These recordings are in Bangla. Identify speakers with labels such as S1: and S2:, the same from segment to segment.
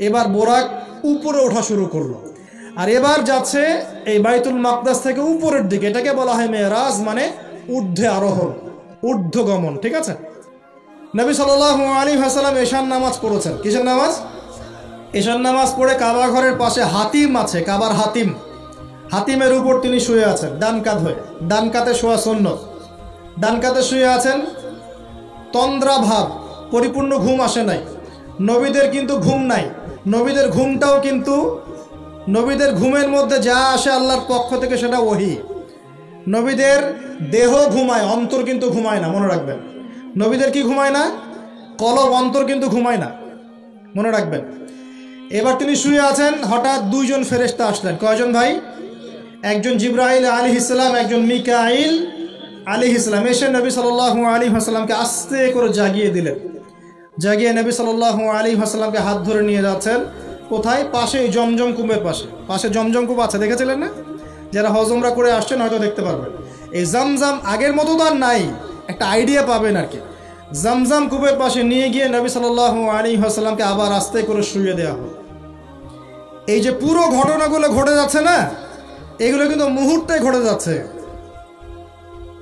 S1: এবার বোরাক উপরে ওঠা শুরু করলো, আর এবার যাচ্ছে এই বাইতুল মাকদাস থেকে উপরের দিকে। এটাকে বলা হয় মেরাজ, মানে ঊর্ধ্বে আরোহণ, ঊর্ধ্বগমন। ঠিক আছে। নবী সাল্লাল্লাহু আলাইহি ওয়াসাল্লাম এশার নামাজ পড়েছেন। কিসের নামাজ? এশার নামাজ পড়ে কাবা ঘরের পাশে হাতিম আছে, কাবার হাতিম, হাতিমের উপর তিনি শুয়ে আছেন ডান কাত হয়ে। ডান কাতে শোয়া সুন্নত। ডান কাতে শুয়ে আছেন, তন্দ্রা ভাব, পরিপূর্ণ ঘুম আসে নাই। নবীদের কিন্তু ঘুম নাই। নবীদের ঘুমটাও কিন্তু, নবীদের ঘুমের মধ্যে যা আসে আল্লাহর পক্ষ থেকে সেটা ওহী। নবীদের দেহ ঘুমায়, অন্তর কিন্তু ঘুমায় না, মনে রাখবেন। নবীদের কি ঘুমায় না? কলব, অন্তর কিন্তু ঘুমায় না, মনে রাখবেন। এবার তিনি শুয়ে আছেন, হঠাৎ দুইজন ফেরেশতা আসলেন। কয়জন ভাই? একজন জিবরাইল আলাইহিস সালাম, একজন মিকাইল আলাইহিস সালাম। এসে নবী সাল্লাল্লাহু আলাইহি ওয়াসাল্লামকে আস্তে করে জাগিয়ে দিলেন। জাগিয়ে নবী সাল্লাল্লাহু আলাইহি ওয়াসাল্লামকে হাত ধরে নিয়ে যাচ্ছেন। কোথায়? পাশে জমজম কূপের পাশে। পাশে জমজম কূপ আছে, দেখেছিলেন না? যারা হজ উমরা করে আসছেন হয়তো দেখতে পারবেন। এই জমজম আগের মতো তো আর নাই, একটা আইডিয়া পাবেন আর কি। জমজম কূপের পাশে নিয়ে গিয়ে নবী সাল্লাল্লাহু আলাইহি ওয়াসাল্লামকে আবার আস্তে করে শুইয়ে দেওয়া হলো। এই যে পুরো ঘটনাগুলো ঘটে যাচ্ছে না, এগুলো কিন্তু মুহূর্তে ঘটে যাচ্ছে।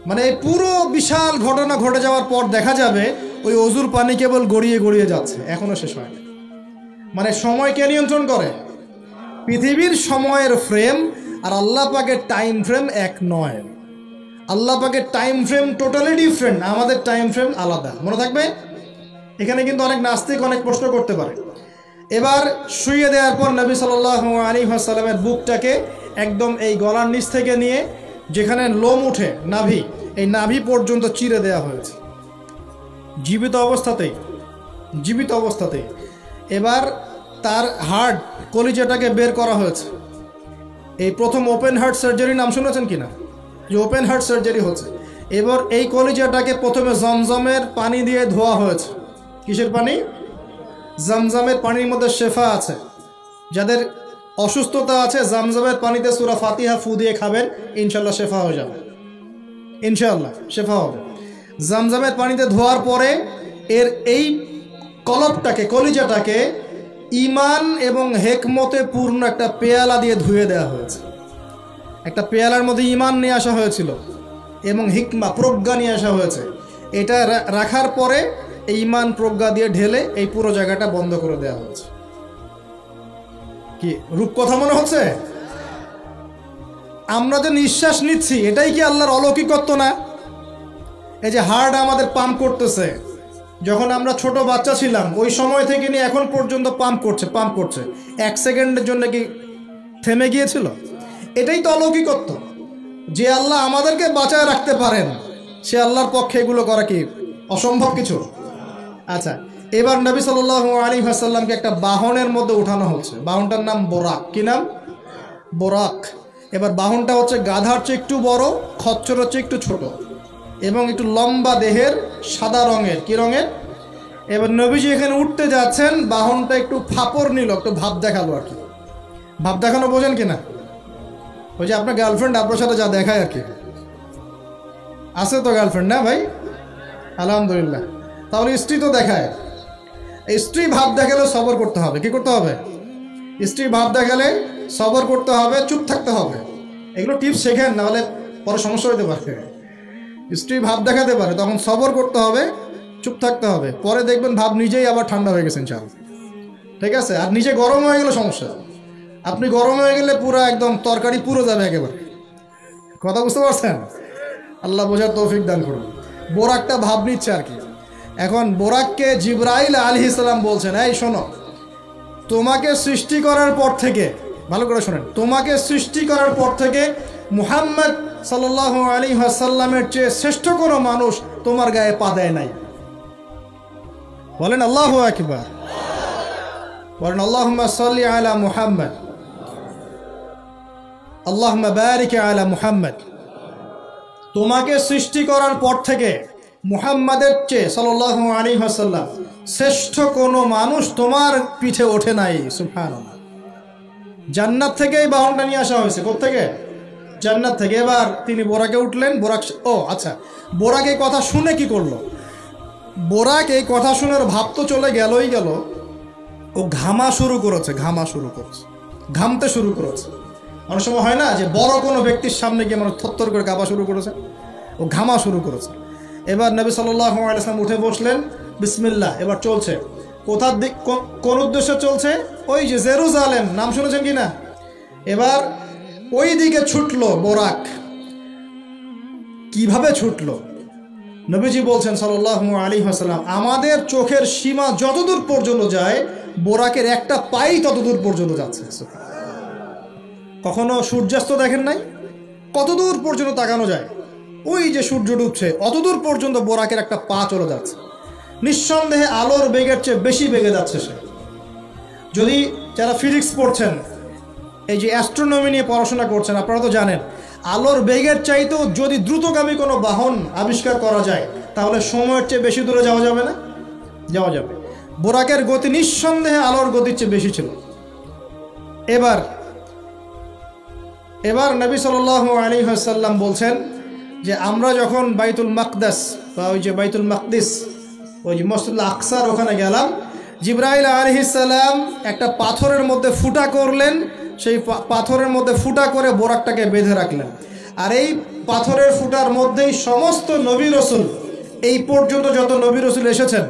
S1: মানে এই পুরো বিশাল ঘটনা ঘটে যাওয়ার পর দেখা যাবে ওই অজুর পানি কেবল গড়িয়ে গড়িয়ে যাচ্ছে, এখনো শেষ হয় না। মানে সময় কে নিয়ন্ত্রণ করে? পৃথিবীর সময়ের ফ্রেম আর আল্লাহ পাকের টাইম ফ্রেম এক নয়। আল্লাহ পাকের টাইম ফ্রেম টোটালি ডিফারেন্ট, আমাদের টাইম ফ্রেম আলাদা, মনে থাকবে। এখানে কিন্তু অনেক নাস্তিক অনেক প্রশ্ন করতে পারে। এবার শুইয়ে দেওয়ার পর নবী সাল্লাল্লাহু আলাইহি ওয়াসাল্লামের বুকটাকে একদম এই গলার নিচ থেকে নিয়ে যেখানে লোম উঠে নাভি, এই নাভি পর্যন্ত চিরে দেওয়া হয়েছে, জীবিত অবস্থাতেই, জীবিত অবস্থাতেই। এবার তার হার্ট, কলিজাটাকে বের করা হয়েছে। এই প্রথম ওপেন হার্ট সার্জারি নাম শুনেছেন কিনা? যে ওপেন হার্ট সার্জারি হচ্ছে। এবার এই কলিজাটাকে প্রথমে জমজমের পানি দিয়ে ধোয়া হয়েছে। কিসের পানি? জমজমের পানির মধ্যে শেফা আছে। যাদের অসুস্থতা আছে জমজমের পানিতে সূরা ফাতিহা ফু দিয়ে খাবেন, ইনশাল্লাহ শেফা হয়ে যাবে, ইনশাল্লাহ শেফা হবে। জমজমের পানিতে ধোয়ার পরে এর এই কলবটাকে, কলিজাটাকে ঈমান এবং হেকমতে পূর্ণ একটা পেয়ালা দিয়ে ধুয়ে দেওয়া হয়েছে। একটা পেয়ালার মধ্যে ঈমান নিয়ে আসা হয়েছিল এবং হিকমা, প্রজ্ঞা নিয়ে আসা হয়েছে। এটা রাখার পরে এই ঈমান প্রজ্ঞা দিয়ে ঢেলে এই পুরো জায়গাটা বন্ধ করে দেওয়া হয়েছে। কি রূপকথা মনে হচ্ছে? আমরা যে নিঃশ্বাস নিচ্ছি এটাই কি আল্লাহর অলৌকিকত্ব না? এই যে হার্ট আমাদের পাম্প করতেছে, যখন আমরা ছোট বাচ্চা ছিলাম ওই সময় থেকে নিয়ে এখন পর্যন্ত পাম্প করছে, পাম্প করছে। 1 সেকেন্ডের জন্য কি থেমে গিয়েছিল? এটাই তো অলৌকিকত্ব। যে আল্লাহ আমাদেরকে বাঁচায় রাখতে পারেন, সে আল্লাহর পক্ষে এগুলো করা কি অসম্ভব কিছু? আচ্ছা, এবার নবী সাল্লাল্লাহু আলাইহি ওয়াসাল্লামকে একটা বাহনের মধ্যে উঠানো হচ্ছে। বাহনটার নাম বোরাক। কি নাম? বোরাক। এবার বাহনটা হচ্ছে গাধার চেয়ে একটু বড়, খচ্চরের চেয়ে একটু ছোট এবং একটু লম্বা দেহের, সাদা রঙের। কি রঙের? এবার নবীজি এখানে উঠতে যাচ্ছেন, বাহনটা একটু ফাপড় নিল, একটু ভাব দেখালো আর কি। ভাব দেখানো বোঝেন কিনা? ওই যে আপনার গার্লফ্রেন্ড আপনার সাথে যা দেখায় আর কি। আছে তো গার্লফ্রেন্ড না ভাই? আলহামদুলিল্লাহ। তাহলে স্ত্রী তো দেখায়। স্ত্রী ভাব দেখালে সবর করতে হবে। কি করতে হবে? স্ত্রী ভাব দেখালে সবর করতে হবে, চুপ থাকতে হবে। এগুলো টিপস শেখেন, নাহলে পরে সমস্যা হতে পারে। স্ত্রী ভাব দেখাতে পারে, তখন সবর করতে হবে, চুপ থাকতে হবে। পরে দেখবেন ভাব নিজেই আবার ঠান্ডা হয়ে গেছেন চাল। ঠিক আছে? আর নিজে গরম হয়ে গেলে সমস্যা। আপনি গরম হয়ে গেলে পুরো একদম তরকারি পুরো যাবে একেবারে। কথা বুঝতে পারছেন? আল্লাহ বোঝার তৌফিক দান করুন। বোরাকটা ভাব নিচ্ছে আর কি। এখন বোরাককে জিবরাইল আলাইহিস সালাম বলছেন, এই শোনো, তোমাকে সৃষ্টি করার পর থেকে, ভালো করে শোনেন, তোমাকে সৃষ্টি করার পর থেকে মুহাম্মদ সাল্লাল্লাহু আলাইহি ওয়াসাল্লামের চেয়ে শ্রেষ্ঠ কোনো মানুষ তোমার গায়ে পা দেয় নাই। বলেন আল্লাহু আকবার। বলেন আল্লাহুম্মা সাল্লি আলা মুহাম্মদ, আল্লাহুম্মা বারিক আলা মুহাম্মদ। তোমাকে সৃষ্টি করার পর থেকে মুহাম্মাদের চেয়ে সাল্লাল্লাহু আলাইহি ওয়াসাল্লাম শ্রেষ্ঠ কোনো মানুষ তোমার পিঠে ওঠে নাই। সুবহানাল্লাহ। জান্নাত থেকে এই বাহনটা নিয়ে আসা হয়েছে। কোত্থেকে? জান্নাত থেকে। এবার তিনি বোরাকে উঠলেন। বোরাক, ও আচ্ছা, বোরাক এই কথা শুনে কি করলো? বোরাক এই কথা শুনে ভাব তো চলে গেলই গেল, ও ঘামা শুরু করেছে, ঘামতে শুরু করেছে। অনেক সময় হয় না যে বড় কোনো ব্যক্তির সামনে গিয়ে মানুষ থরথর করে কাঁপা শুরু করেছে, ও ঘামা শুরু করেছে। এবার নবী সাল্লাল্লাহু আলাইহি ওয়াসাল্লাম উঠে বসলেন, বিসমিল্লাহ। এবার চলছে, কোথার দিক, কোন উদ্দেশ্যে চলছে? ওই যে জেরুজালেম, নাম শুনেছেন কি না? এবার ওই দিকে ছুটলো বোরাক। কিভাবে ছুটলো? নবীজি বলছেন সাল্লাল্লাহু আলাইহি ওয়াসাল্লাম, আমাদের চোখের সীমা যতদূর পর্যন্ত যায়, বোরাকের একটা পাই ততদূর পর্যন্ত যাচ্ছে। কখনো সূর্যাস্ত দেখেন নাই? কতদূর পর্যন্ত তাকানো যায়? ওই যে সূর্য ডুবছে অতদূর পর্যন্ত বোরাকের একটা পা চলে যাচ্ছে। নিঃসন্দেহে আলোর বেগের চেয়ে বেশি বেগে যাচ্ছে সে। যদি যারা ফিজিক্স পড়ছেন, এই যে অ্যাস্ট্রোনমি নিয়ে পড়াশোনা করছেন, আপনারা তো জানেন আলোর বেগের চাইতেও যদি দ্রুতগামী কোনো বাহন আবিষ্কার করা যায়, তাহলে সময়ের চেয়ে বেশি দূরে যাওয়া যাবে না? যাওয়া যাবে। বোরাকের গতি নিঃসন্দেহে আলোর গতির চেয়ে বেশি ছিল। এবার নবী সাল্লাল্লাহু আলাইহি ওয়াসাল্লাম বলছেন যে আমরা যখন বাইতুল মাকদাস বা ওই যে বাইতুল মাকদিস, ওই যে মসজিদুল আকসার ওখানে গেলাম, জিবরাইল আলাইহিস সালাম একটা পাথরের মধ্যে ফুটা করলেন, সেই পাথরের মধ্যে ফুটা করে বোরাকটাকে বেঁধে রাখলেন। আর এই পাথরের ফুটার মধ্যেই সমস্ত নবী রসুল, এই পর্যন্ত যত নবী রসুল এসেছেন,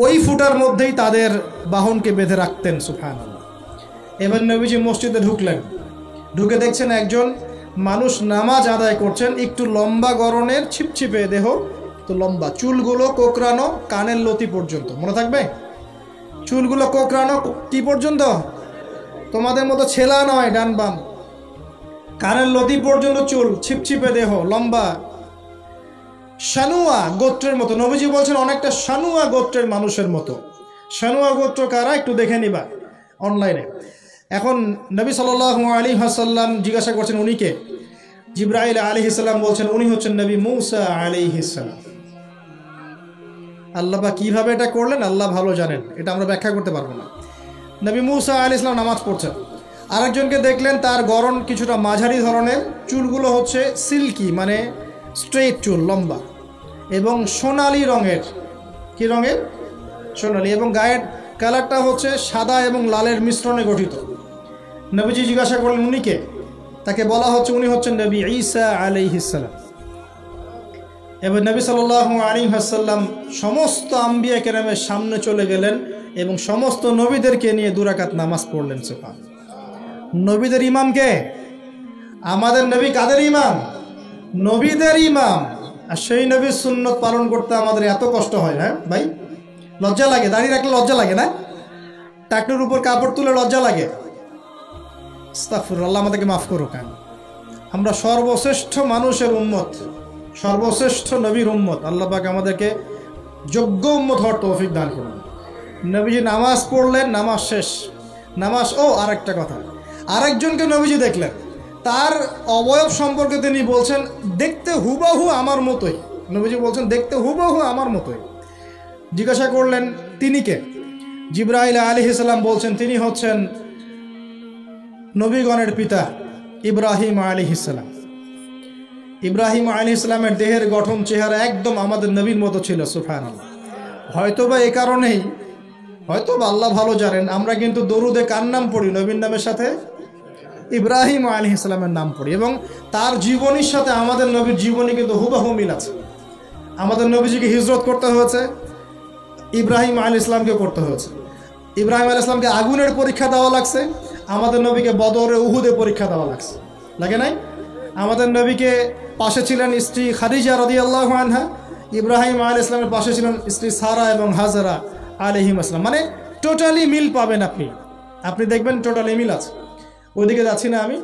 S1: ওই ফুটার মধ্যেই তাদের বাহনকে বেঁধে রাখতেন। সুবহানাল্লাহ। এবার নবীজি মসজিদে ঢুকলেন, ঢুকে দেখছেন একজন মানুষ নামাজ আদায় করছেন, একটু লম্বা গড়নের, ছিপছিপে দেহ, তো লম্বা, চুলগুলো কোকড়ানো কানের লতি পর্যন্ত। মনে থাকবে? চুলগুলো কোকড়ানো কি পর্যন্ত? তোমাদের মতো ছেলা নয় ডান বাম, কানের লতি পর্যন্ত চুল, ছিপছিপে দেহ, লম্বা, শানুয়া গোত্রের মতো। নবীজি বলছেন অনেকটা শানুয়া গোত্রের মানুষের মতো। শানুয়া গোত্র কারা একটু দেখে নিবা অনলাইনে। এখন নবী সাল্লাল্লাহু আলাইহি ওয়াসাল্লাম জিজ্ঞাসা করছেন উনিকে? জিবরাইল আলাইহিস সালাম বলছেন উনি হচ্ছেন নবী মূসা আলাইহিস সালাম। আল্লাহ বা কিভাবে এটা করলেন আল্লাহ ভালো জানেন, এটা আমরা ব্যাখ্যা করতে পারবো না। নবী মূসা আলাইহিস সালাম নামাজ পড়ছেন, আরেকজনকে দেখলেন তার গড়ন কিছুটা মাঝারি ধরনের, চুলগুলো হচ্ছে সিল্কি মানে স্ট্রেট চুল, লম্বা এবং সোনালি রঙের। কি রঙের? সোনালি। এবং গায়ের কালারটা হচ্ছে সাদা এবং লালের মিশ্রণে গঠিত। নবীজি জিজ্ঞাসা করলেন উনিকে? তাকে বলা হচ্ছে উনি হচ্ছেন নবী ঈসা আলাইহিস সালাম। এবার নবী সাল্লাল্লাহু আলাইহি ওয়াসাল্লাম সমস্ত আম্বিয়া কেরামের সামনে চলে গেলেন এবং সমস্ত নবীদেরকে নিয়ে 2 রাকাত নামাজ পড়লেন। সুবহানাল্লাহ। নবীদের ইমাম কে? আমাদের নবী কাদের ইমাম? নবীদের ইমাম। আর সেই নবীর সুন্নত পালন করতে আমাদের এত কষ্ট হয় না ভাই? লজ্জা লাগে? দাঁড়িয়ে রাখলে লজ্জা লাগে না? টাকনুর উপর কাপড় তুলে লজ্জা লাগে? আস্তাগফিরুল্লাহ, আমাদেরকে মাফ করুক। আমরা সর্বশ্রেষ্ঠ মানুষের উম্মত, সর্বশ্রেষ্ঠ নবীর উম্মত। আল্লাহ পাক আমাদেরকে যোগ্য উম্মত হওয়ার তৌফিক দান করুন। নবীজি নামাজ পড়লেন, নামাজ শেষ। নামাজ, আরেকটা কথা, আরেকজনকে নবীজি দেখলেন, তার অবয়ব সম্পর্কে তিনি বলছেন দেখতে হুবাহু আমার মতোই। নবীজি বলছেন দেখতে হুবাহু আমার মতোই। জিজ্ঞাসা করলেন তিনি কে? জিবরাইল আলাইহিস সালাম বলছেন তিনি হচ্ছেন নবীগণের পিতা ইব্রাহিম আলাইহিস সালাম। ইব্রাহিম আলাইহিস সালামের দেহের গঠন, চেহারা একদম আমাদের নবীর মতো ছিল। সুবহানাল্লাহ। হয়তোবা এই কারণেই, হয়তোবা আল্লাহ ভালো জানেন, আমরা কিন্তু দরুদে কার নাম পড়ি? নবীর নামের সাথে ইব্রাহিম আলাইহিস সালামের নাম পড়ি, এবং তার জীবনীর সাথে আমাদের নবীর জীবনী কিন্তু হুবহু মিল আছে। আমাদের নবীজিকে হিজরত করতে হয়েছে, ইব্রাহিম আলাইহিস সালামকে করতে হয়েছে। ইব্রাহিম আলাইহিস সালামকে আগুনের পরীক্ষা দেওয়া লাগছে, আমাদের নবীকে বদরে উহুদে পরীক্ষা দেওয়া লাগছে, লাগে নাই? আমাদের নবীকে পাশে ছিলেন স্ত্রী খাদিজা রাদিয়াল্লাহু আনহা, ইব্রাহিম আলাইহিস সালামের পাশে ছিলেন স্ত্রী সারা এবং হাজারা আলাইহিম আসসালাম। মানে টোটালি মিল পাবেন আপনি দেখবেন টোটালি মিল আছে। ওইদিকে যাচ্ছি না আমি।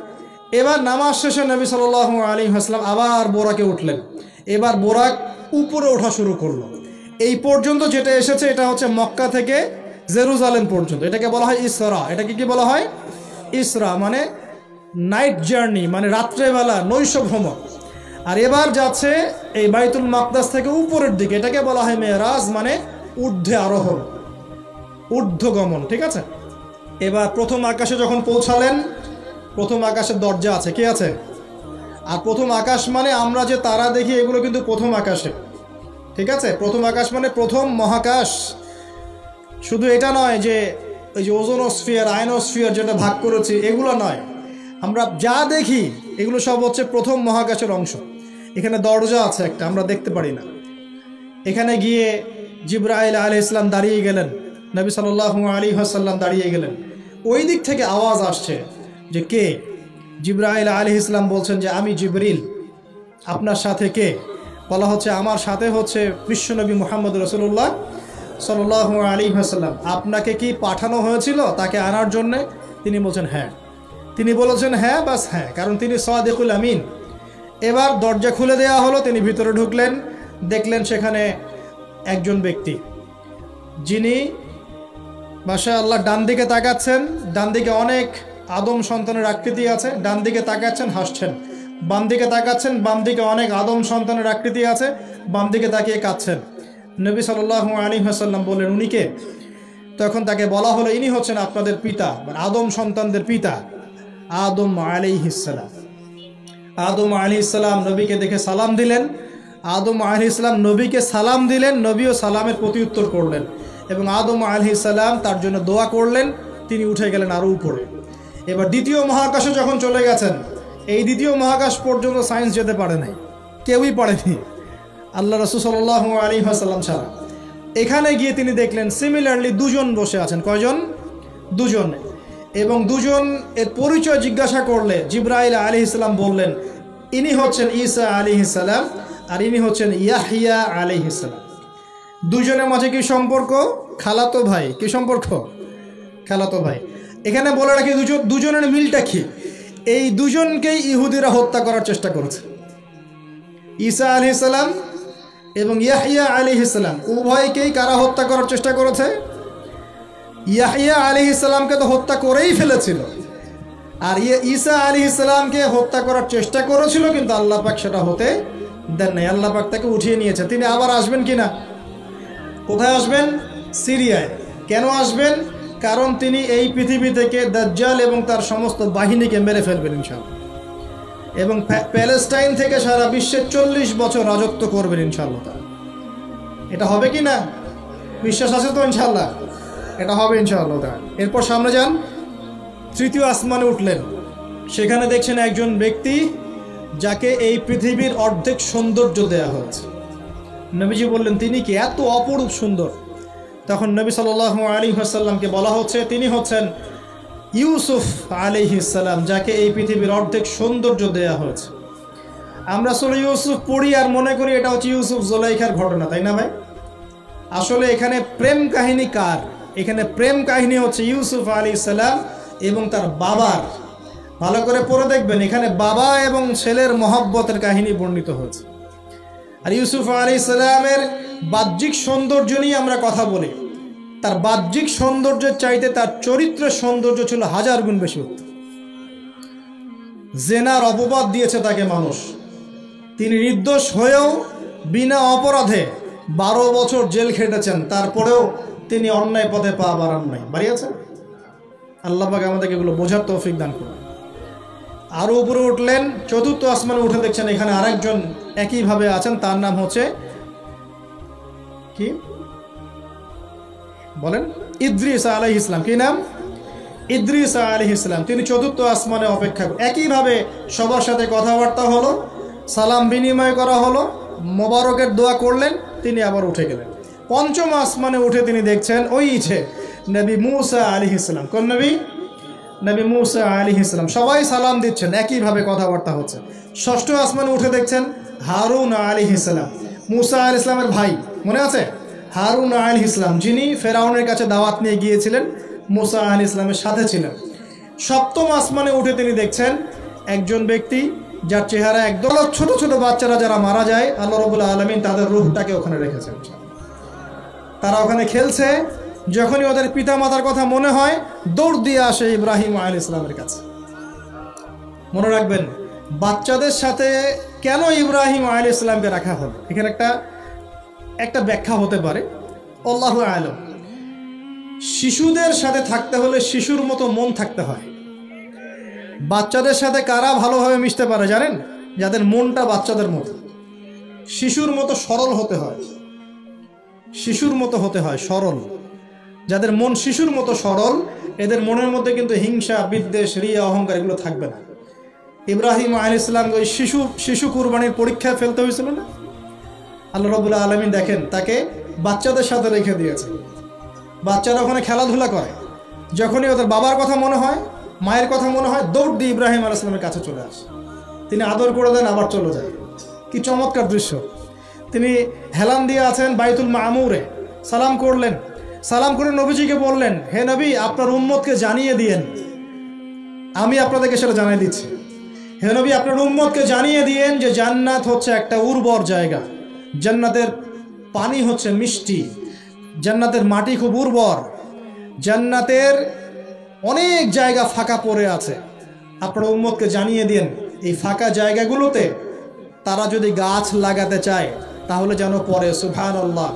S1: এবার নামাজ শেষে নবী সাল্লাল্লাহু আলাইহি ওয়াসাল্লাম আবার বোরাকে উঠলেন। এবার বোরাক উপরে ওঠা শুরু করলো। এই পর্যন্ত যেটা এসেছে এটা হচ্ছে মক্কা থেকে জেরুজালেম পর্যন্ত। এটাকে বলা হয় ইসরা। এটাকে কি বলা হয়? ইসরা মানে নাইট জার্নি, মানে রাত্রেবেলা নৈশ ভ্রমণ। আর এবার যাচ্ছে এই বাইতুল মাকদাস থেকে উপরের দিকে, এটাকে বলা হয় মেরাজ, মানে ঊর্ধ্বে আরোহণ, ঊর্ধ্বগমন। ঠিক আছে? এবার প্রথম আকাশে যখন পৌঁছালেন, প্রথম আকাশের দরজা আছে, কে আছে? আর প্রথম আকাশ মানে আমরা যে তারা দেখি এগুলো কিন্তু প্রথম আকাশে। ঠিক আছে? প্রথম আকাশ মানে প্রথম মহাকাশ। শুধু এটা নয় যে ওই যে ওজোনোস্ফিয়ার আয়নোস্ফিয়ার যেটা ভাগ করেছি এগুলো নয়, আমরা যা দেখি এগুলো সব হচ্ছে প্রথম মহাকাশের অংশ। এখানে দরজা আছে একটা, আমরা দেখতে পারি না। এখানে গিয়ে জিবরাইল আলাইহিস সালাম দাঁড়িয়ে গেলেন, নবী সাল্লাল্লাহু আলাইহি ওয়াসাল্লাম দাঁড়িয়ে গেলেন। ওই দিক থেকে আওয়াজ আসছে যে কে? জিবরাইল আলাইহিস সালাম বলছেন যে আমি জিবরিল। আপনার সাথে কে? বলা হচ্ছে আমার সাথে হচ্ছে বিশ্বনবী মুহাম্মদ রাসূলুল্লাহ সাল্লাল্লাহু আলাইহি ওয়াসাল্লাম। আপনাকে কি পাঠানো হয়েছিল তাকে আনার জন্য? তিনি বলছেন হ্যাঁ। তিনি বলেছেন হ্যাঁ, বাস হ্যাঁ, কারণ তিনি সাদিকুল আমিন। এবার দরজা খুলে দেওয়া হলো, তিনি ভিতরে ঢুকলেন, দেখলেন সেখানে একজন ব্যক্তি যিনি মাশাআল্লাহ ডান দিকে তাকাচ্ছেন, ডান দিকে অনেক আদম সন্তানের আকৃতি আছে, ডান দিকে তাকাচ্ছেন হাসছেন, বাম দিকে তাকাচ্ছেন, বাম দিকে অনেক আদম সন্তানের আকৃতি আছে, বাম দিকে তাকিয়ে কাঁদছেন। নবী সাল্লাল্লাহু আলাইহি ওয়াসাল্লাম বললেন উনি কে? তখন তাকে বলা হলো ইনি হচ্ছেন আপনাদের পিতা, আদম সন্তানদের পিতা আদম আলাইহিস সালাম। আদম আলাইহিস সালাম নবীকে দেখে সালাম দিলেন। আদম আলাইহিস সালাম নবীকে সালাম দিলেন, নবীও সালামের প্রতিউত্তর করলেন এবং আদম আলাইহিস সালাম তার জন্য দোয়া করলেন। তিনি উঠে গেলেন আরও উপরে। এবার দ্বিতীয় মহাকাশে যখন চলে গেছেন, এই দ্বিতীয় মহাকাশ পর্যন্ত সায়েন্স যেতে পারে নাই, কেউই পারেনি আল্লাহ রাসূল সাল্লাল্লাহু আলাইহি ওয়াসাল্লাম ছাড়া। এখানে গিয়ে তিনি দেখলেন সিমিলারলি দুজন বসে আছেন। কয়জন? দুজন। এবং দুজন এর পরিচয় জিজ্ঞাসা করলে জিবরাইল আলাইহিস সালাম বললেন ইনি হচ্ছেন ঈসা আলাইহিস সালাম আর ইনি হচ্ছেন ইয়াহইয়া আলাইহিস সালাম। দুজনের মাঝে কি সম্পর্ক? খালাতো ভাই। কি সম্পর্ক? খালাতো ভাই। এখানে বলে রাখি দুজনের মিলটা কি? এই দুজনকেই ইহুদিরা হত্যা করার চেষ্টা করেছে। ঈসা আলাইহিস সালাম এবং ইয়াহইয়া আলাইহিস সালাম উভয়কেই কারা হত্যা করার চেষ্টা করেছে? ইয়াহইয়া আলাইহিস সালামকে তো হত্যা করেই ফেলেছিল, আর ঈসা আলাইহিস সালামকে হত্যা করার চেষ্টা করেছিল, কিন্তু আল্লাহ পাক সেটা হতে দেন নাই। আল্লাহ পাক তাকে উঠিয়ে নিয়েছে। তিনি আবার আসবেন কিনা? কোথায় আসবেন? সিরিয়ায়। কেন আসবেন? কারণ তিনি এই পৃথিবী থেকে দাজ্জাল এবং তার সমস্ত বাহিনীকে মেরে ফেলবেন ইনশাআল্লাহ, এবং প্যালেস্টাইন থেকে সারা বিশ্বে 40 বছর রাজত্ব করবেন ইনশাআল্লাহ। এটা হবে কি না? বিশ্বাস আছে তো ইনশাআল্লাহ? এটা হবে ইনশাআল্লাহ। এরপর সামনে যান, তৃতীয় আসমানে উঠলেন। সেখানে দেখছেন একজন ব্যক্তি যাকে এই পৃথিবীর অর্ধেক সৌন্দর্য দেয়া হয়েছে। নবীজি বললেন তিনি কি? এত অপরূপ সুন্দর। তখন নবী সাল্লাল্লাহু আলাইহি ওয়াসাল্লামকে বলা হচ্ছে তিনি হচ্ছেন ইউসুফ আলাইহিস সালাম, যাকে এই পৃথিবীর অর্ধেক সৌন্দর্য দেয়া হয়েছে। আমরা সূরা ইউসুফ পড়ি আর মনে করি এটা হচ্ছে ইউসুফ জুলাইখার ঘটনা, তাই না ভাই? আসলে এখানে প্রেম কাহিনী কার? এখানে প্রেম কাহিনী হচ্ছে ইউসুফ আলাইহিস সালাম এবং তার বাবার। ভালো করে পড়ে দেখবেন, এখানে বাবা এবং ছেলের মহব্বতের কাহিনী বর্ণিত হয়েছে। আর ইউসুফ আলাইহিস সালামের বাহ্যিক সৌন্দর্য নিয়ে আমরা কথা বলি, তার বাহ্যিক সৌন্দর্যের চাইতে তার চরিত্রের সৌন্দর্য ছিল 1000 গুণ বেশি উত্তম। জেনার অপবাদ দিয়েছে তাকে মানুষ, তিনি নির্দোষ হয়েও বিনা অপরাধে 12 বছর জেল খেটেছেন, তারপরেও তিনি অন্যায় পথে পা বাড়ান নাই, বাড়িয়েছেন। আল্লাহ পাক আমাদেরকে এগুলো বোঝার তৌফিক দান করুন। আরও উপরে উঠলেন, চতুর্থ আসমানে উঠে দেখছেন এখানে আরেকজন একইভাবে আছেন, তার নাম হচ্ছে কি বলেন? ইদ্রিস আলাইহিস সালাম। কি নাম? ইদ্রিস আলাইহিস সালাম। তিনি চতুর্থ আসমানে অপেক্ষা করেন। একইভাবে সবার সাথে কথাবার্তা হলো, সালাম বিনিময় করা হলো, মোবারকের দোয়া করলেন, তিনি আবার উঠে গেলেন। পঞ্চম আসমানে উঠে তিনি দেখছেন ওই যে নবী মূসা আলাইহিস সালাম। কোন নবী? নবী মূসা আলাইহিস সালাম। সবাই সালাম দিচ্ছেন, একইভাবে কথাবার্তা হচ্ছে। ষষ্ঠ আসমানে উঠে দেখছেন হারুন আলাইহিস সালাম, মূসা আলাইহিস সালামের ভাই, মনে আছে? হারুন আলাইহিস সালাম, যিনি ফেরাউনের কাছে দাওয়াত নিয়ে গিয়েছিলেন, মূসা আলাইহিস সালামের সাথে ছিলেন। সপ্তম আসমানে উঠে তিনি দেখছেন একজন ব্যক্তি যার চেহারা একদম ছোট ছোট বাচ্চারা যারা মারা যায়, আল্লাহ রাব্বুল আলামিন তাদের রূহটাকে ওখানে রেখেছেন। তারা ওখানে খেলছে, যখনই ওদের পিতামাতার কথা মনে হয় দৌড় দিয়ে আসে ইব্রাহিম আলাইহিস সালামের কাছে। মনে রাখবেন, বাচ্চাদের সাথে কেন ইব্রাহিম আলাইহিস সালামকে রাখা হলো, এখানে একটা ব্যাখ্যা হতে পারে, আল্লাহু আ'লাম। শিশুদের সাথে থাকতে হলে শিশুর মতো মন থাকতে হয়। বাচ্চাদের সাথে কারা ভালোভাবে মিশতে পারে জানেন? যাদের মনটা বাচ্চাদের মতো। শিশুর মতো সরল হতে হয়, শিশুর মতো হতে হয়, সরল। যাদের মন শিশুর মতো সরল, এদের মনের মধ্যে কিন্তু হিংসা, বিদ্বেষ, রিয়া, অহংকার এগুলো থাকবে না। ইব্রাহিম আলাইহিস সালামকে ওই শিশু কুরবানির পরীক্ষায় ফেলতে হয়েছিল না? আল্লাহ রাব্বুল আলামিন দেখেন তাকে বাচ্চাদের সাথে রেখে দিয়েছে। বাচ্চারা ওখানে খেলাধুলা করে, যখনই ওদের বাবার কথা মনে হয়, মায়ের কথা মনে হয়, দৌড় দিয়ে ইব্রাহিম আলাইহিস সালামের কাছে চলে আসে। তিনি আদর করে দেন, আবার চলে যায়। কি চমৎকার দৃশ্য! তিনি হেলান দিয়ে আছেন বাইতুল মামুরে, সালাম করলেন। সালাম করে নবীজিকে বললেন, হে নবী, আপনার উম্মতকে জানিয়ে দিয়েন, আমি আপনাদেরকে সেটা জানিয়ে দিচ্ছি। হে নবী, আপনার উম্মতকে জানিয়ে দিয়েন যে জান্নাত হচ্ছে একটা উর্বর জায়গা, জান্নাতের পানি হচ্ছে মিষ্টি, জান্নাতের মাটি খুব উর্বর, জান্নাতের অনেক জায়গা ফাঁকা পড়ে আছে। আপনার উম্মতকে জানিয়ে দিন এই ফাঁকা জায়গাগুলোতে তারা যদি গাছ লাগাতে চায় তাহলে যেন পড়ে সুবহানাল্লাহ,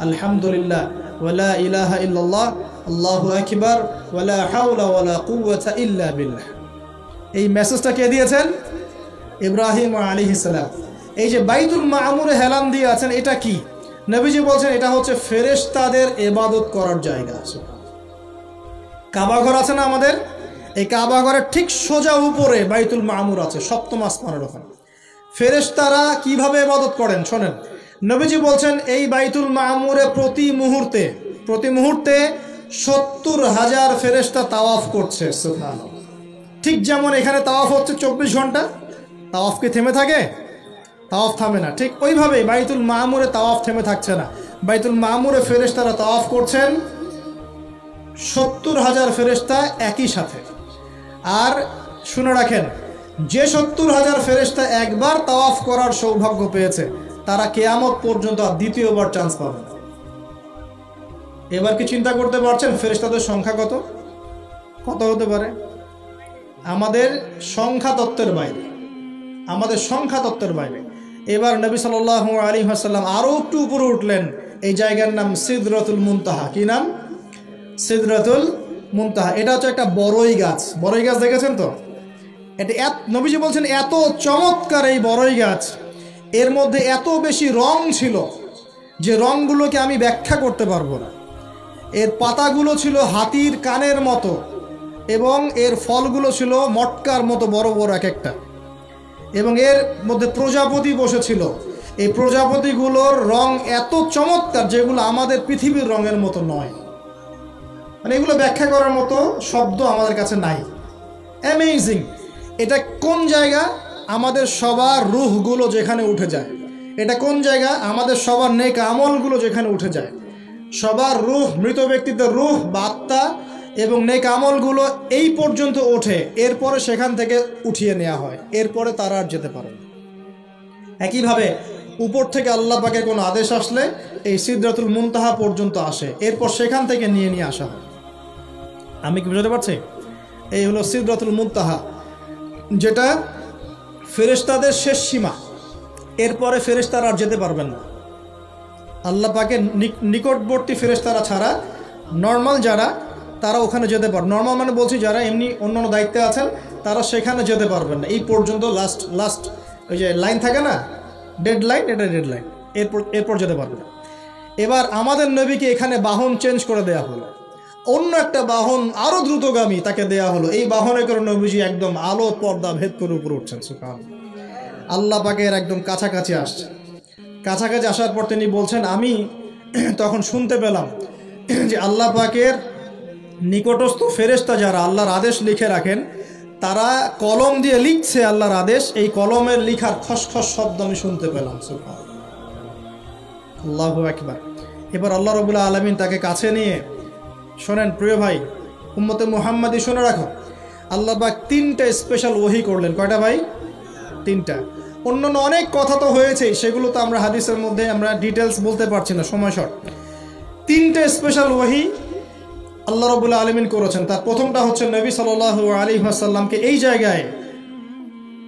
S1: আলহামদুলিল্লাহ, ওয়ালা ইলাহা ইল্লাল্লাহ, আল্লাহু আকবার, ওয়ালা হাওলা ওয়ালা কুওয়াতা ইল্লা বিল্লাহ। এই মেসেজটা কে দিয়েছেন? ইব্রাহিম আলাইহিস সালাম। এই যে বাইতুল মামুরে হেলান দিয়ে আছেন, এটা কি? নবীজি বলছেন এটা হচ্ছে ফেরেশতাদের ইবাদত করার জায়গা। কাবা ঘর আছে না আমাদের, এই কাবা ঘরের ঠিক সোজা উপরে বাইতুল মামুর আছে, সপ্তম আসমানের ওখানে। ফেরেশতারা কিভাবে ইবাদত করেন শোনেন। নবীজি বলছেন এই বাইতুল মামুরে প্রতি মুহূর্তে 70,000 ফেরেশতা তাওয়াফ করছে। সুবহানাল্লাহ। ঠিক যেমন এখানে তাওয়াফ হচ্ছে 24 ঘন্টা, তাওয়াফ কি থেমে থাকে? তাওয়াফ থামে না। ঠিক ওইভাবে বাইতুল মামুরে তাওয়াফ থেমে থাকছে না। বাইতুল মামুরে ফেরেশতারা তাওয়াফ করছেন 70,000 ফেরেশতা একই সাথে। আর শুনে রাখেন, যে 70,000 ফেরেশতা একবার তাওয়াফ করার সৌভাগ্য পেয়েছে তারা কিয়ামত পর্যন্ত আর দ্বিতীয়বার চান্স পাবে না। এবার কি চিন্তা করতে পারছেন ফেরেশতাদের সংখ্যা কত কত হতে পারে? আমাদের সংখ্যা তত্ত্বের বাইরে, আমাদের সংখ্যা তত্ত্বের বাইরে। এবার নবী সাল্লাল্লাহু আলাইহি ওয়াসাল্লাম আরো একটু উপরে উঠলেন। এই জায়গার নাম সিদরাতুল মুনতাহা। কি নাম? সিদরাতুল মুনতাহা। এটা হচ্ছে একটা বড়ই গাছ। বড়ই গাছ দেখেছেন তো? এটা নবীজি বলছেন এত চমৎকার এই বড়ই গাছ, এর মধ্যে এত বেশি রং ছিল যে রংগুলোকে আমি ব্যাখ্যা করতে পারবো না। এর পাতাগুলো ছিল হাতির কানের মতো এবং এর ফলগুলো ছিল মটকার মতো বড় বড় এক একটা, এবং এর মধ্যে প্রজাপতি বসেছিল। এই প্রজাপতিগুলোর রং এত চমৎকার যেগুলো আমাদের পৃথিবীর রঙের মতো নয়। মানে এগুলো ব্যাখ্যা করার মতো শব্দ আমাদের কাছে নাই। অ্যামেজিং! এটা কোন জায়গা? আমাদের সবার রূহগুলো যেখানে উঠে যায়। এটা কোন জায়গা? আমাদের সবার নেক আমলগুলো যেখানে উঠে যায়। সবার রূহ, মৃত ব্যক্তিদের রূহ বা আত্মা এবং নেক আমলগুলো এই পর্যন্ত ওঠে, এরপরে সেখান থেকে উঠিয়ে নেওয়া হয়, এরপরে তারা আর যেতে পারে না। একইভাবে উপর থেকে আল্লাহ পাকের কোনো আদেশ আসলে এই সিদরাতুল মুনতাহা পর্যন্ত আসে, এরপর সেখান থেকে নিয়ে আসা হয়। আমি কি বুঝতে পারছি? এই হলো সিদরাতুল মুনতাহা, যেটা ফেরেশতাদের শেষ সীমা। এরপরে ফেরেশতারা আর যেতে পারবেন না। আল্লাহ পাকের নিকটবর্তী ফেরেশতারা ছাড়া নর্মাল যারা, তারা ওখানে যেতে পারবে। নর্মাল মানে বলছি যারা এমনি অন্যান্য দায়িত্বে আছেন তারা সেখানে যেতে পারবেন না। এই পর্যন্ত লাস্ট ওই যে লাইন থাকে না, ডেড লাইন, এটা ডেড লাইন, এরপর যেতে পারবে না। এবার আমাদের নবীকে এখানে বাহন চেঞ্জ করে দেওয়া হলো, অন্য একটা বাহন আরো দ্রুতগামী তাকে দেয়া হলো। এই বাহনে করে নবীজি একদম আলো পর্দা ভেদ করে উপরে উঠছেন। সুবহানাল্লাহ। আল্লাহ পাকের একদম কাছাকাছি আসছে। কাছাকাছি আসার পর তিনি বলছেন, আমি তখন শুনতে পেলাম যে আল্লাহ পাকের নিকটস্থ ফেরেশতা যারা আল্লাহর আদেশ লিখে রাখেন, তারা কলম দিয়ে লিখছে আল্লাহর আদেশ। এই কলমের লিখার খসখস শব্দ আমি শুনতে পেলাম। সুবহানাল্লাহ, আল্লাহু আকবার। এবার আল্লাহ রাব্বুল আলামিন তাকে কাছে নিয়ে, শোনেন প্রিয় ভাই উম্মতে মুহাম্মাদি, শুনে রাখো, আল্লাহ পাক 3টা স্পেশাল ওহী করলেন। কয়টা ভাই? 3টা। অন্যান্য অনেক কথা তো হয়েছে, সেগুলো তো আমরা হাদিসের মধ্যে আমরা ডিটেলস বলতে পারছি না, সময় শর্ট। 3টে স্পেশাল ওহী আল্লাহ রাব্বুল আলামিন করেছেন। তার প্রথমটা হচ্ছে নবী সাল্লাল্লাহু আলাইহি ওয়াসাল্লামকে এই জায়গায়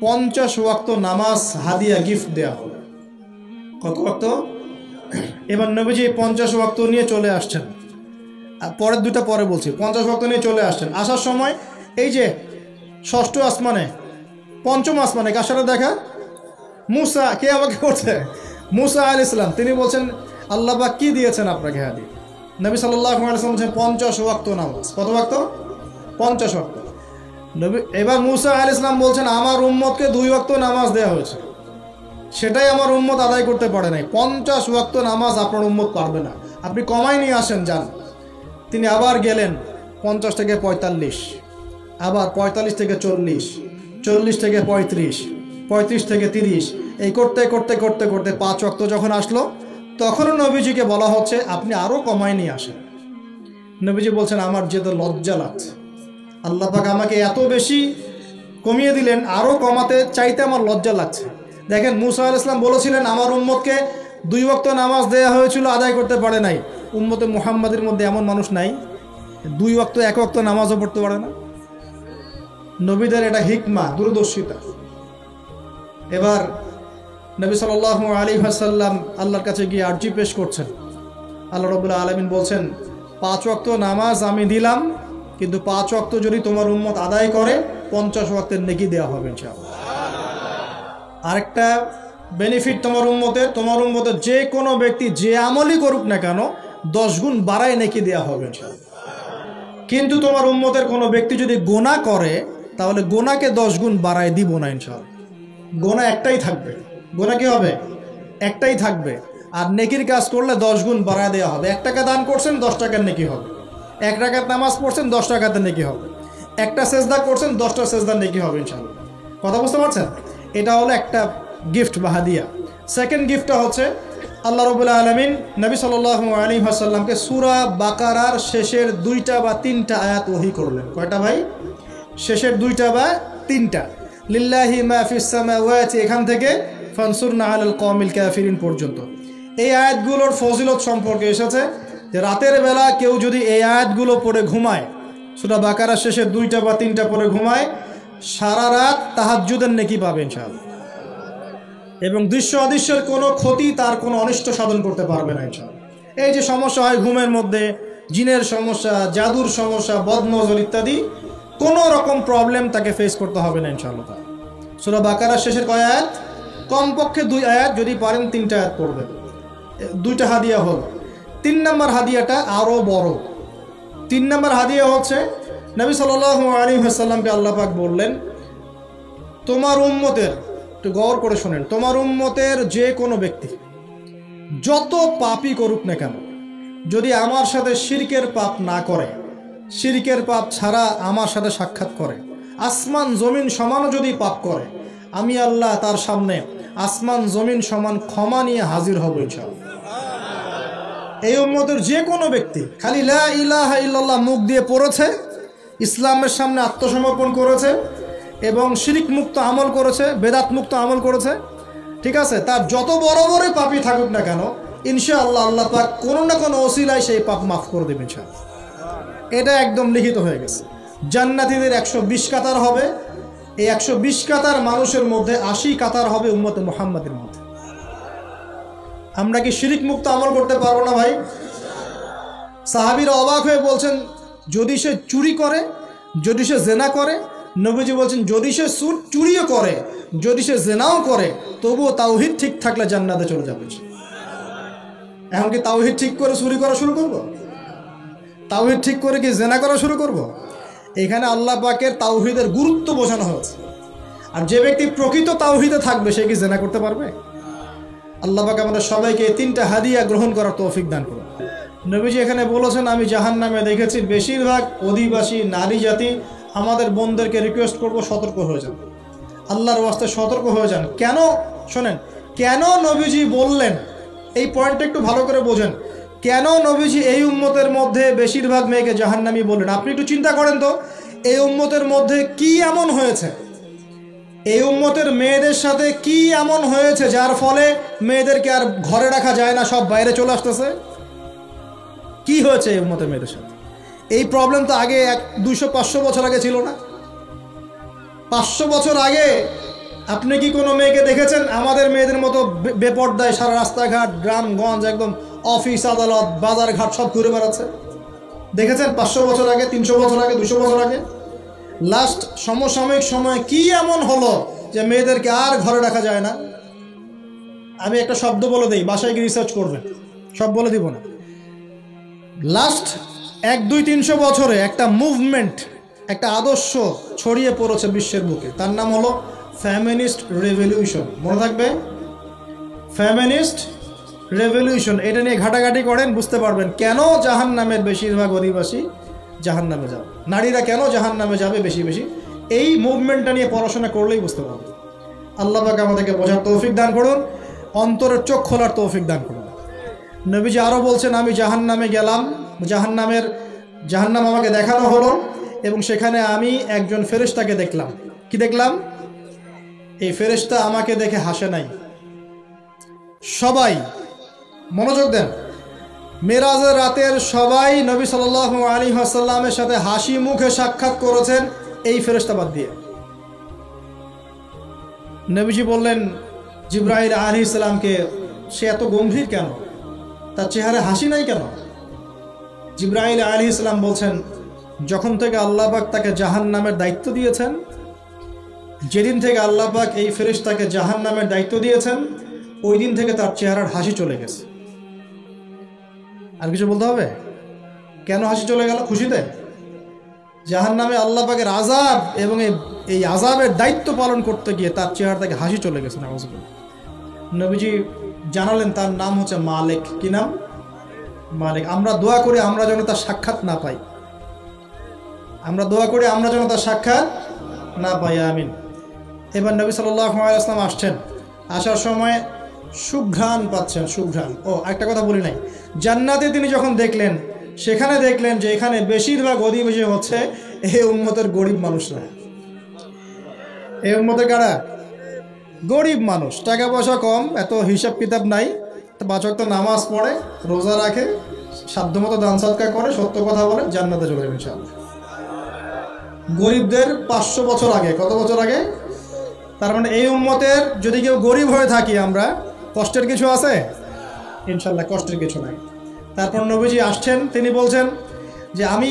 S1: 50 ওয়াক্ত নামাজ হাদিয়া গিফট দেওয়া হলো। কত ওয়াক্ত? এবার নবীজি 50 ওয়াক্ত নিয়ে চলে আসছেন। পরের দুটা পরে বলছি। 50 ওয়াক্ত নিয়ে চলে আসছেন। আসার সময় এই যে 6ষ্ঠ আসমানে, 5ম আসমানে কার সাথে দেখা? মুসা। কে আমাকে করছে? মুসা আলাইহিস সালাম। তিনি বলছেন, আল্লাহ পাক কি দিয়েছেন আপনাকে হাদিয়া? নবী সাল্লাল্লাহু আলাইহি ওয়াসাল্লাম বলেছেন 50 ওয়াক্ত নামাজ। কত ওয়াক্ত? 50 ওয়াক্ত। নবী এবার মুসা আলাইহিস সালাম বলছেন আমার উম্মতকে 2 ওয়াক্ত নামাজ দেওয়া হয়েছে, সেটাই আমার উম্মত আদায় করতে পারে নাই। 50 ওয়াক্ত নামাজ আপনার উম্মত পারবে না, আপনি কমাই নিয়ে আসেন যান। তিনি আবার গেলেন 50 থেকে 45, আবার 45 থেকে 40, 40 থেকে 35, 35 থেকে 30, এই করতে করতে করতে করতে 5 ওয়াক্ত যখন আসলো তখনও নবীজিকে বলা হচ্ছে আপনি আরও কমাই নিয়ে আসেন। নবীজি বলছেন আমার যেতে লজ্জা লাগছে, আল্লাহ পাক আমাকে এত বেশি কমিয়ে দিলেন, আরও কমাতে চাইতে আমার লজ্জা লাগছে। দেখেন মুসা আলাইহিস সালাম বলেছিলেন আমার উম্মতকে 2 ওয়াক্ত নামাজ দেওয়া হয়েছিল, আদায় করতে পারে নাই। উম্মতে মুহাম্মাদের মধ্যে এমন মানুষ নাই 2 ওয়াক্ত 1 ওয়াক্ত নামাজও পড়তে পারে না। নবীদের এটা হিকমা, দূরদর্শিতা। এবার নবী সাল্লাল্লাহু আলাইহি ওয়াসাল্লাম আল্লাহর কাছে গিয়ে আরজি পেশ করছেন। আল্লাহ রাব্বুল আলামিন বলছেন 5 ওয়াক্ত নামাজ আমি দিলাম, কিন্তু 5 ওয়াক্ত যদি তোমার উম্মত আদায় করে 50 ওয়াক্তের নেকি দেওয়া হবে ইনশাআল্লাহ। আরেকটা বেনিফিট তোমার উম্মতের যে কোনো ব্যক্তি যে আমলই করুক না কেন 10 গুণ বাড়ায় নেকি দেওয়া হবে ইনশাআল্লাহ। কিন্তু তোমার উম্মতের কোনো ব্যক্তি যদি গুনাহ করে তাহলে গুনাহকে 10 গুণ বাড়ায় দিব না ইনশাআল্লাহ। গুনাহ একটাই থাকবে, গুনাহ কি হবে? একটাই থাকবে। আর নেকির কাজ করলে 10 গুণ বাড়ায় দেওয়া হবে। 1 টাকা দান করছেন 10 টাকার নেকি হবে, 1 রাকাত নামাজ পড়ছেন 10 রাকাতের নেকি হবে, একটা সেজদা করছেন 10টা সেজদার নেকি হবে ইনশাআল্লাহ। কথা বুঝতে পারছেন? এটা হলো একটা গিফট বা হাদিয়া। সেকেন্ড গিফটটা হচ্ছে আল্লাহ রাব্বুল আলামিন নবী সাল্লাল্লাহু আলাইহি ওয়াসাল্লামকে সূরা বাকারার শেষের 2টা বা 3টা আয়াত ওহী করলেন। কয়টা ভাই? শেষের 2টা বা 3টা। লিল্লাহি মা ফিস সামাওয়াতি এখান থেকে ফানসুরনা আলাল কওমিল কাফিরিন পর্যন্ত। এই আয়াতগুলোর ফজিলত সম্পর্কে এসেছে যে রাতের বেলা কেউ যদি এই আয়াতগুলো পড়ে ঘুমায়, সূরা বাকারার শেষের 2টা বা 3টা পড়ে ঘুমায়, সারা রাত তাহাজ্জুদের নেকি পাবে ইনশাআল্লাহ। এবং দৃশ্য অদৃশ্যের কোনো ক্ষতি তার কোনো অনিষ্ট সাধন করতে পারবে না ইনশাআল্লাহ। এই যে সমস্যা হয় ঘুমের মধ্যে, জিনের সমস্যা, জাদুর সমস্যা, বদনজর ইত্যাদি, কোনো রকম প্রবলেম তাকে ফেস করতে হবে না ইনশাআল্লাহ। সূরা বাকারার শেষের কয় আয়াত? কমপক্ষে 2 আয়াত, যদি পারেন 3টা আয়াত পড়বেন। 2টা হাদিয়া হল। 3 নম্বর হাদিয়াটা আরও বড়। 3 নম্বর হাদিয়া হচ্ছে নবী সাল্লাল্লাহু আলাইহি ওয়াসাল্লামকে আল্লাহ পাক বললেন তোমার উম্মতের, একটু গৌর করে শোনেন, তোমার উম্মতের যে কোনো ব্যক্তি যত পাপই করুক না কেন, যদি আমার সাথে শিরকের পাপ না করে, শিরকের পাপ ছাড়া আমার সাথে সাক্ষাৎ করে, আসমান জমিন সমানও যদি পাপ করে, আমি আল্লাহ তার সামনে আসমান জমিন সমান ক্ষমা নিয়ে হাজির হব ইনশাআল্লাহ। এই উম্মতের যে কোনো ব্যক্তি খালি লা ইলাহা ইল্লাল্লাহ মুখ দিয়ে পড়েছে, ইসলামের সামনে আত্মসমর্পণ করেছে এবং শিরক মুক্ত আমল করেছে, বেদাত মুক্ত আমল করেছে, ঠিক আছে, তার যত বড় বড় পাপই থাকুক না কেন ইনশাআল্লাহ আল্লাহ পাক কোনো না কোনো ওসিলায় সেই পাপ মাফ করে দেবেন ইনশাআল্লাহ। এটা একদম লিখিত হয়ে গেছে। জান্নাতীদের 120 কাতার হবে, এই 120 কাতার মানুষের মধ্যে 80 কাতার হবে উম্মতে মুহাম্মাদের মধ্যে। আমরা কি শিরক মুক্ত আমল করতে পারবো না ভাই? সাহাবীরা অবাক হয়ে বলছেন যদি সে চুরি করে, যদি সে জেনা করে, নবীজি বলছেন যদি সে চুরিও করে, যদি সে জেনাও করে, তবুও তাওহীদ ঠিক থাকলে জান্নাতে চলে যাবে। এখন কি তাওহীদ ঠিক করে চুরি করা শুরু করব? তাওহীদ ঠিক করে কি জেনা করা শুরু করব? এখানে আল্লাহ পাকের তাওহীদের গুরুত্ব বোঝানো হয়েছে। আর যে ব্যক্তি প্রকৃত তাওহীদে থাকবে সে কি জেনা করতে পারবে? আল্লাহ পাক আমাদের সবাইকে 3টা হাদিয়া গ্রহণ করার তৌফিক দান করুন। নবীজি এখানে বলেছেন আমি জাহান্নামে দেখেছি বেশিরভাগ অধিবাসী নারী জাতি। আমাদের বোনদেরকে রিকোয়েস্ট করব সতর্ক হয়ে যান, আল্লাহর ওয়াস্তে সতর্ক হয়ে যান। কেন শোনেন, কেন নবীজি বললেন এই পয়েন্টটা একটু ভালো করে বোঝেন। কেন নবীজি এই উম্মতের মধ্যে বেশিরভাগ মেয়েকে জাহান্নামী বললেন? আপনি একটু চিন্তা করেন তো, এই উম্মতের মধ্যে কি এমন হয়েছে, এই উম্মতের মেয়েদের সাথে কি এমন হয়েছে যার ফলে মেয়েদেরকে আর ঘরে রাখা যায় না, সব বাইরে চলে আসতেছে? কি হয়েছে এই উম্মতের মেয়েদের সাথে? এই প্রবলেম তো আগে 200-500 বছর আগে ছিল না। 500 বছর আগে আপনি কি কোনো মেয়েকে দেখেছেন আমাদের মেয়েদের মতো বেপর্দায় সারা রাস্তাঘাট, গ্রামগঞ্জ, একদম অফিস আদালত বাজার ঘাট সব ঘুরে বেড়াচ্ছে? দেখেছেন 500 বছর আগে, 300 বছর আগে, 200 বছর আগে? লাস্ট সমসাময়িক সময় কি এমন হলো যে মেয়েদেরকে আর ঘরে রাখা যায় না? আমি একটা শব্দ বলে দিই, বাসায় গিয়ে রিসার্চ করবেন, সব বলে দিব না। লাস্ট 1-2-300 বছরে একটা মুভমেন্ট, একটা আদর্শ ছড়িয়ে পড়েছে বিশ্বের বুকে, তার নাম হলো ফেমিনিস্ট রেভলিউশন। মনে থাকবে, ফেমিনিস্ট রেভলিউশন। এটা নিয়ে ঘাটাঘাটি করেন, বুঝতে পারবেন কেন জাহান্নামের বেশিরভাগ অধিবাসী জাহান্নামে যাবে, নারীরা কেন জাহান্নামে যাবে বেশি বেশি। এই মুভমেন্টটা নিয়ে পড়াশোনা করলেই বুঝতে পারবেন। আল্লাহ পাক আমাদেরকে বোঝার তৌফিক দান করুন, অন্তরের চোখ খোলার তৌফিক দান করুন। নবীজি আরও বলছেন, আমি জাহান্নামে গেলাম, জাহান্নাম আমাকে দেখানো হলো এবং সেখানে আমি একজন ফেরেশতাকে দেখলাম। কি দেখলাম? এই ফেরেশতা আমাকে দেখে হাসে নাই। সবাই মনোযোগ দেন, মেরাজের রাতের সবাই নবী সাল্লাল্লাহু আলাইহি ওয়াসাল্লামের সাথে হাসি মুখে সাক্ষাৎ করেছেন এই ফেরেশতা বাদ দিয়ে। নবীজি বললেন জিবরাইল আলাইহিস সালামকে, সে এত গম্ভীর কেন, তার চেহারা হাসি নাই কেন? জিবরাইল আলাইহিস সালাম বলছেন, যখন থেকে আল্লাহ পাক তাকে জাহান্নামের দায়িত্ব দিয়েছেন, যেদিন থেকে আল্লাহ পাক এই ফেরেশতাকে জাহান্নামের দায়িত্ব দিয়েছেন, ওই দিন থেকে তার চেহারার হাসি চলে গেছে। আর কিছু বলতে হবে? কেন হাসি চলে গেল? খুশিতে? জাহান্নামে আল্লাহ পাকের আযাব এবং এই আযাবের দায়িত্ব পালন করতে গিয়ে তার চেহারা থেকে হাসি চলে গেছে। নাউযুবিল্লাহ। নবীজি জানালেন তার নাম হচ্ছে মালিক। কি নাম? মালিক। আমরা দোয়া করি আমরা যেন তার সাক্ষাৎ না পাই, আমরা দোয়া করি আমরা যেন তার সাক্ষাৎ না পাই, আমিন। এবার নবী সাল্লাল্লাহু আলাইহি ওয়াসাল্লাম আসছেন, আসার সময় সুঘ্রাণ পাচ্ছেন, সুঘ্রাণ। ও একটা কথা বলি নাই, জান্নাতে তিনি যখন দেখলেন, সেখানে দেখলেন যে এখানে বেশিরভাগ অধিবাসী হচ্ছে এই উম্মতের গরিব মানুষরা। এই উম্মতের কারা? গরিব মানুষ, টাকা পয়সা কম, এত হিসাব কিতাব নাই, 5 ওয়াক্ত নামাজ পড়ে, রোজা রাখে, সাধ্যমতো দান সদকা করে, সত্য কথা বলে, জান্নাতে চলে যাবে ইনশাআল্লাহ। গরিবদের 500 বছর আগে, কত বছর আগে? তার মানে এই উম্মতের যদি কেউ গরিব হয়ে থাকি আমরা, কষ্টের কিছু আছে? ইনশাআল্লাহ কষ্টের কিছু নাই। তারপর নবীজি আসছেন, তিনি বলছেন যে আমি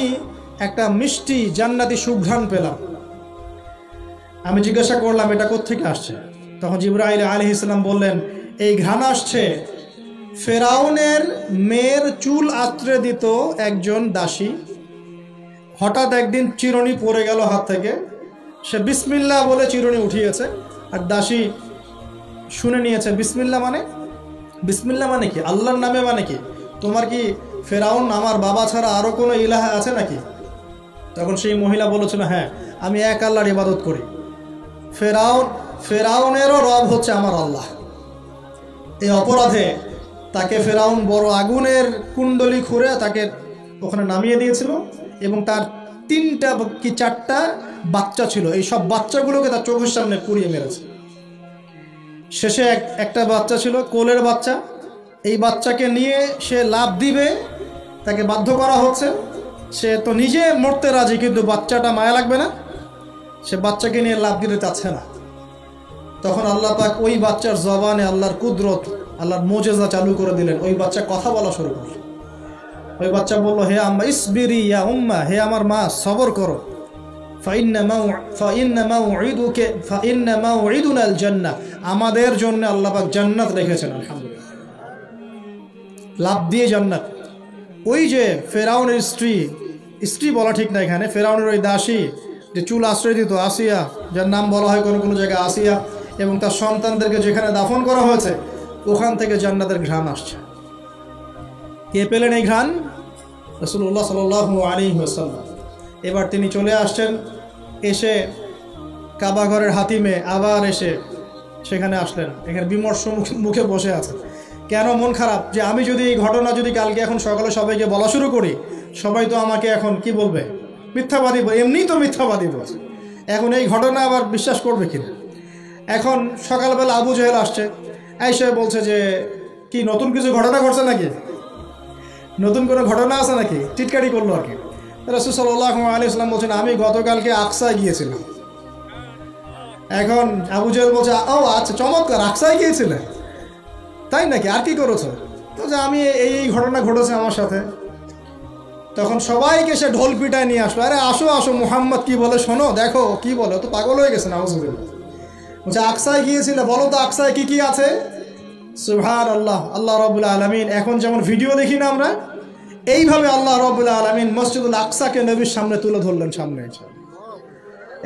S1: একটা মিষ্টি জান্নাতি সুঘ্রাণ পেলাম। আমি জিজ্ঞাসা করলাম এটা কোত্থেকে আসছে? তখন জিবরাইল আলাইহিস সালাম বললেন, এই ঘ্রাণ আসছে ফেরাউনের মেয়ের চুল আঁচড়ে দিত একজন দাসী, হঠাৎ একদিন চিরুনি পড়ে গেল হাত থেকে, সে বিসমিল্লাহ বলে চিরুনি উঠিয়েছে, আর দাসী শুনে নিয়েছে বিসমিল্লাহ মানে? বিসমিল্লাহ মানে কি? আল্লাহর নামে মানে কি? তোমার কি ফেরাউন আমার বাবা ছাড়া আরও কোনো ইলাহা আছে নাকি? তখন সেই মহিলা বলেছিল, হ্যাঁ আমি এক আল্লাহর ইবাদত করি, ফেরাউনেরও রব হচ্ছে আমার আল্লাহ। এই অপরাধে তাকে ফেরাউন বড় আগুনের কুণ্ডলি খুঁড়ে তাকে ওখানে নামিয়ে দিয়েছিল এবং তার 3টা কি 4টা বাচ্চা ছিল, এই সব বাচ্চাগুলোকে তার চোখের সামনে পুড়িয়ে মেরেছে। শেষে একটা বাচ্চা ছিল কোলের বাচ্চা, এই বাচ্চাকে নিয়ে সে লাফ দিবে, তাকে বাধ্য করা হচ্ছে, সে তো নিজে মরতে রাজি, কিন্তু বাচ্চাটা মায়া লাগবে না, সে বাচ্চাকে নিয়ে লাফ দিতে চাচ্ছে না। তখন আল্লাহ পাক ওই বাচ্চার জবানে আল্লাহর কুদরত, আল্লাহর মুজিজা চালু করে দিলেন, ওই বাচ্চা কথা বলা শুরু করল। ওই বাচ্চা বলল, হে আম্মা ইসবিরি ইয়া উম্মা, হে আমার মা সবর করো, ফাইন্না মাউইদুনাল জান্নাহ, আমাদের জন্য আল্লাহ পাক জান্নাত রেখেছেন। আলহামদুলিল্লাহ, লাভ দিয়ে জান্নাত। ওই যে ফেরাউনের স্ত্রী বলা ঠিক না এখানে, ফেরাউনের ওই দাসী যে চুল আশ্রয় দিত, আসিয়া, যার নাম বলা হয় কোনো কোনো জায়গায় আসিয়া, এবং তার সন্তানদেরকে যেখানে দাফন করা হয়েছে ওখান থেকে জান্নাতের ঘ্রাণ আসছে। কে পেলেন এই ঘ্রাণ? রাসূলুল্লাহ সাল্লাল্লাহু আলাইহি ওয়াসাল্লাম। এবার তিনি চলে আসছেন, এসে কাবা ঘরের হাতিমে আবার এসে সেখানে আসলেন, এখানে বিমর্ষ মুখে বসে আছেন। কেন? মন খারাপ যে আমি যদি এই ঘটনা যদি কালকে এখন সকালে সবাইকে বলা শুরু করি, সবাই তো আমাকে এখন কি বলবে? মিথ্যাবাদী। এমনিই তো মিথ্যাবাদী বলছে, এখন এই ঘটনা আবার বিশ্বাস করবে কিনা। এখন সকালবেলা আবু জেহেল আসছে, এসে বলছে যে কি নতুন কিছু ঘটনা ঘটছে নাকি, নতুন কোনো ঘটনা আছে নাকি, টিটকারি করলো আর কি। রাসূল সাল্লাল্লাহু আলাইহি ওয়াসাল্লাম বলছেন, আমি গতকালকে আকসায় গিয়েছিলাম। এখন আবু জেহেল বলছে, ও আচ্ছা চমৎকার, আকসায় গিয়েছিলে, তাই নাকি, আর কি করেছো? তো যে আমি এই ঘটনা ঘটেছে আমার সাথে। তখন সবাইকে সে ঢোল পিটায় নিয়ে আসলো, আরে আসো আসো, মুহাম্মদ কি বলে শোনো, দেখো কি বলে, তো পাগল হয়ে গেছে। নাউযুবিল্লাহ। বলছে আকসায় গিয়েছিলে, বলো তো আকসায় কি কি আছে? সুবহানাল্লাহ, আল্লাহ রাব্বুল আলামিন। এখন যেমন ভিডিও দেখি না আমরা, এইভাবে আল্লাহ রাব্বুল আলামিন মসজিদুল আকসাকে নবীর সামনে তুলে ধরলেন সামনে এসে।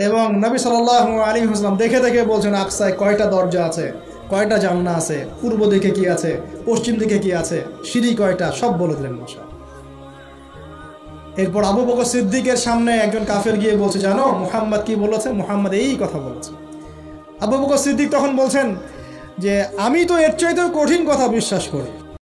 S1: এবং নবী সাল্লাল্লাহু আলাইহি ওয়াসাল্লাম দেখে দেখে বলছেন আকসায় কয়টা দরজা আছে, কয়টা জানলা আছে, পূর্ব দিকে কি আছে, পশ্চিম দিকে কি আছে, সিঁড়ি কয়টা, সব বলে দিলেন মাশাআল্লাহ। এরপর আবু বকর সিদ্দিকের সামনে একজন কাফের গিয়ে বলছে, জানো মুহাম্মদ কি বলেছে? মুহাম্মদ এই কথা বলেছে। আবু বকর সিদ্দিক তখন বলছেন যে আমি তো এর চাইতেও কঠিন কথা বিশ্বাস করি।